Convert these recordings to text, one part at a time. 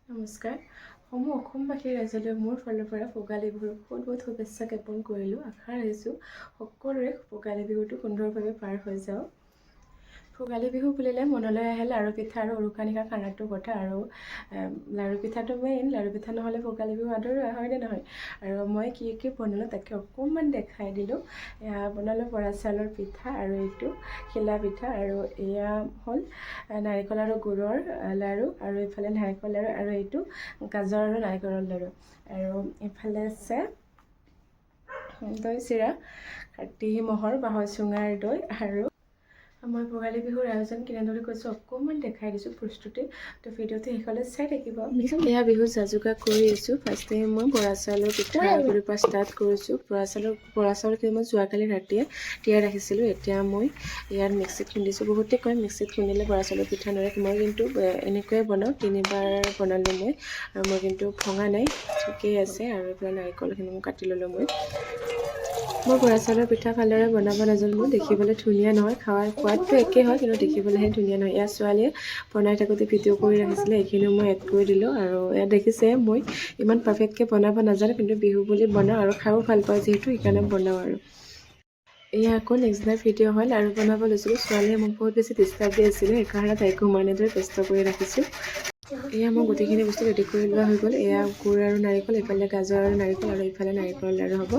নমস্কাৰ। সমূহ অসমবাসী ৰাইজলৈ মোৰ ফালৰ পৰা ভোগালী বিহুৰ বহুত বহুত শুভেচ্ছা জ্ঞাপন কৰিলোঁ। আশা ৰাখিছোঁ সকলোৰে ভোগালী বিহুটো সুন্দৰভাৱে পাৰ হৈ যাওক। ভোগালী বিহু বুলিলে মনলৈ আহে লাড়ু পিঠা আৰু উৰুকা নিশা খানাটোৰ কথা। আৰু লাড়ু পিঠাটো মেইন, লাড়ু পিঠা নহ'লে ভোগালী বিহু আদৰা হয়নে নহয়। আৰু মই কি বনালোঁ তাকে অকণমান দেখাই দিলোঁ। এয়া বনালোঁ বৰা চাউলৰ পিঠা আৰু এইটো ঘিলা পিঠা, আৰু এয়া হ'ল নাৰিকল আৰু গুড়ৰ লাড়ু, আৰু এইফালে নাৰিকল লাড়ু, আৰু এইটো গাজৰ আৰু নাৰিকলৰ লাড়ু, আৰু এইফালে আছে দৈ চিৰা, কাতি মহৰ বাঁহৰ চুঙাৰ দৈ। আৰু মই ভোগালী বিহুৰ আয়োজন কেনেদৰে কৰিছোঁ অকণমান দেখাই দিছোঁ প্ৰস্তুতি, তো ভিডিঅ'টো শেষলৈ চাই থাকিব। এয়া বিহু যা-যোগাৰ কৰি আছোঁ। ফাৰ্ষ্টে মই বৰা চাউলৰ পিঠাগুড়িৰ পৰা ষ্টাৰ্ট কৰিছোঁ। বৰা চাউলখিনি মই যোৱাকালি ৰাতিয়ে তিয়াই ৰাখিছিলোঁ। এতিয়া মই ইয়াত মিক্সিত খুন্দিছোঁ। বহুতে কয় মিক্সিত খুন্দিলে বৰা চাউলৰ পিঠা নৰে, মই কিন্তু এনেকৈয়ে বনাওঁ। 3বাৰ বনালোঁ মই, আৰু মই কিন্তু ভঙা নাই, ঠিকেই আছে। আৰু এইফালে নাৰিকলখিনি মই কাটি ল'লোঁ। মই বৰা চাউলৰ পিঠা ভালদৰে বনাব নাজানো। মোৰ দেখিবলৈ ধুনীয়া নহয়, খোৱাৰ সোৱাদটো একেই হয়, কিন্তু দেখিবলৈহে ধুনীয়া নহয়। ইয়াৰ ছোৱালীয়ে বনাই থাকোঁতে ভিডিঅ' কৰি ৰাখিছিলে, এইখিনিও মই এড কৰি দিলোঁ। আৰু ইয়াত দেখিছে মই ইমান পাৰফেক্টকৈ বনাব নাজানো, কিন্তু বিহু বুলি বনাওঁ আৰু খায়ো ভাল পাওঁ যিহেতু, সেইকাৰণে বনাওঁ। আৰু এয়া আকৌ নেক্সট দিনাৰ ভিডিঅ' হয়। লাড়ু বনাব লৈছিলোঁ। ছোৱালীয়ে মোক বহুত বেছি ডিষ্টাৰ্ব দি আছিলে, সেইকাৰণে তাইকো মই এনেদৰে ব্যস্ত কৰি ৰাখিছোঁ। এয়া মই গোটেইখিনি বস্তু ৰেডি কৰি লোৱা হৈ গ'ল। এয়া গুড় আৰু নাৰিকল, এইফালে গাজৰ আৰু নাৰিকল, আৰু এইফালে নাৰিকলৰ লাড়ু হ'ব।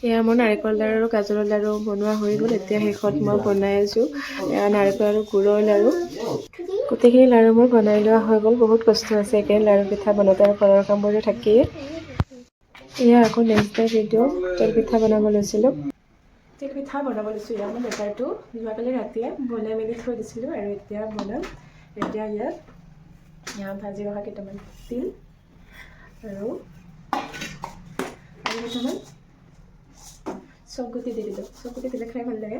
এয়া মোৰ নাৰিকল লাড়ু আৰু গাজৰৰ লাড়ু বনোৱা হৈ গ'ল। এতিয়া শেষত মই বনাই আছোঁ নাৰিকল আৰু গুড়ৰ লাড়ু। গোটেইখিনি লাড়ু মোৰ বনাই লোৱা হৈ গ'ল। বহুত কষ্ট আছে এইকেইদিন লাড়ু পিঠা বনাওঁতে, আৰু ঘৰৰ কামবোৰতো থাকেই। এয়া আকৌ নেক্সট ডে ভিডিঅ' তেল পিঠা বনাব লৈছিলোঁ। তেল পিঠা বনাব লৈছোঁ। এয়া মই বেটাৰটো যোৱাকালি ৰাতিয়ে বনাই মেলি থৈ দিছিলোঁ, আৰু এতিয়া বনাম। এতিয়া ইয়াত ভাজি ৰখা কেইটামান তিল আৰু কেইটামান চবগুটি দি দিলোঁ। চবগুটি দিলে খাই ভাল লাগে।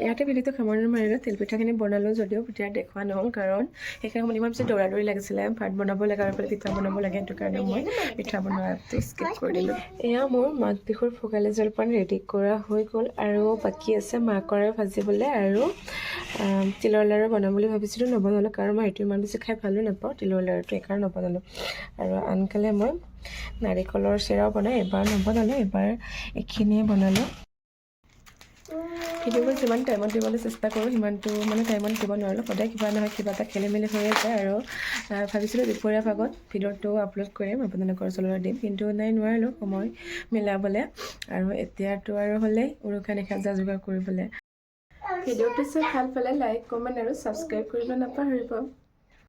ইয়াতে ভিডিঅ'টো সামৰণি মাৰিলোঁ। তেলপিঠাখিনি বনালোঁ যদিও এতিয়া দেখুওৱা নহ'ল, কাৰণ সেইখিনি সময়ত ইমান বেছি দৌৰা-দৌৰি লাগিছিলে। ভাত বনাব লাগে আৰু এইফালে পিঠা বনাব লাগে, সেইটো কাৰণে মই পিঠা বনোৱাটো স্কিপ কৰি দিলোঁ। এয়া মোৰ মাঘ বিহুৰ ভোগালী জলপান ৰেডি কৰা হৈ গ'ল, আৰু বাকী আছে মাহকৰাই ভাজিবলৈ, আৰু তিলৰ লাড়ু বনাম বুলি ভাবিছিলোঁ, নবনালোঁ, কাৰণ মই এইটো ইমান বেছি খাই ভালো নাপাওঁ তিলৰ লাড়ুটো, সেইকাৰণে নবনালোঁ। আৰু আনকালে মই নাৰিকলৰ চিৰাও বনাই, এবাৰ নবনালোঁ, এবাৰ এইখিনিয়ে বনালোঁ। ভিডিঅ'বোৰ যিমান টাইমত দিবলৈ চেষ্টা কৰোঁ, সিমানটো টাইমত দিব নোৱাৰিলোঁ। সদায় কিবা নহয় কিবা এটা খেলি মেলি হৈ যায়। আৰু ভাবিছিলোঁ দুপৰীয়া ভাগত ভিডিঅ'টো আপলোড কৰিম, আপোনালোকৰ ওচৰলৈ দিম, কিন্তু নোৱাৰিলোঁ সময় মিলাবলৈ। আৰু এতিয়াতো আৰু হ'লেই উৰুকা নিশা যা-যোগাৰ কৰিবলৈ। ভিডিঅ'টো চাই ভাল পালে লাইক, কমেণ্ট আৰু ছাবস্ক্ৰাইব কৰিব নাপাহৰিব।